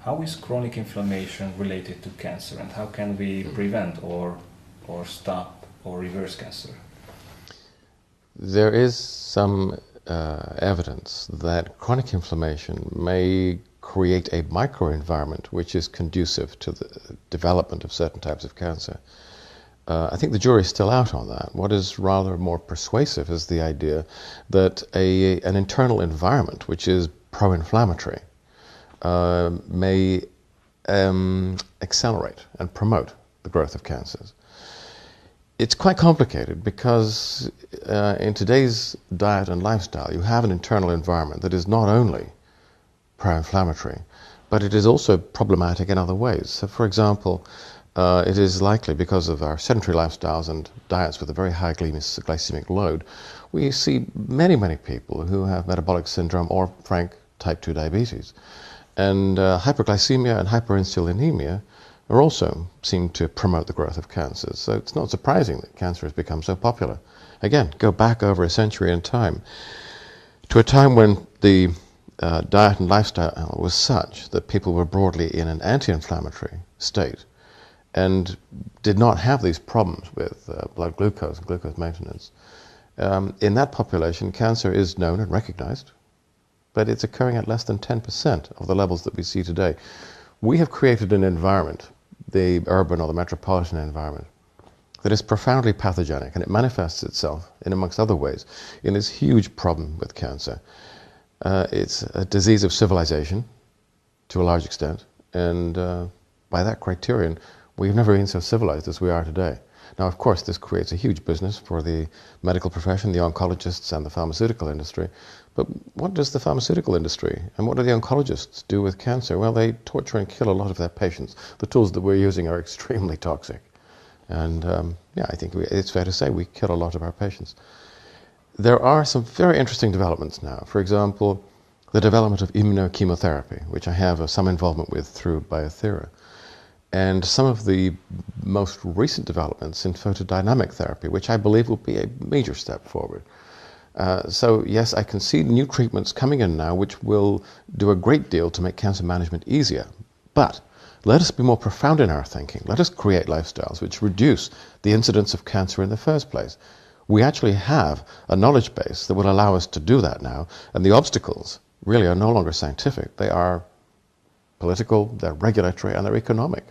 How is chronic inflammation related to cancer, and how can we prevent or stop or reverse cancer? There is some evidence that chronic inflammation may create a microenvironment which is conducive to the development of certain types of cancer. I think the jury is still out on that. What is rather more persuasive is the idea that an internal environment which is pro-inflammatory may accelerate and promote the growth of cancers. It's quite complicated because in today's diet and lifestyle you have an internal environment that is not only pro-inflammatory, but it is also problematic in other ways. So for example, it is likely because of our sedentary lifestyles and diets with a very high glycemic load, we see many people who have metabolic syndrome or frank type 2 diabetes. And hyperglycemia and hyperinsulinemia are also seen to promote the growth of cancers. So it's not surprising that cancer has become so popular. Again, go back over a century in time to a time when the diet and lifestyle was such that people were broadly in an anti-inflammatory state and did not have these problems with blood glucose and glucose maintenance. In that population, cancer is known and recognized, but it's occurring at less than 10% of the levels that we see today. We have created an environment, the urban or the metropolitan environment, that is profoundly pathogenic, and it manifests itself, in amongst other ways, in this huge problem with cancer. It's a disease of civilization, to a large extent, and by that criterion, we've never been so civilized as we are today. Now, of course, this creates a huge business for the medical profession, the oncologists and the pharmaceutical industry. But what does the pharmaceutical industry and what do the oncologists do with cancer? Well, they torture and kill a lot of their patients. The tools that we're using are extremely toxic. And yeah, I think it's fair to say we kill a lot of our patients. There are some very interesting developments now. For example, the development of immunochemotherapy, which I have some involvement with through Biothera. And some of the most recent developments in photodynamic therapy, which I believe will be a major step forward. So yes, I can see new treatments coming in now which will do a great deal to make cancer management easier. But let us be more profound in our thinking. Let us create lifestyles which reduce the incidence of cancer in the first place. We actually have a knowledge base that will allow us to do that now, and the obstacles really are no longer scientific. They are political, they're regulatory, and they're economic.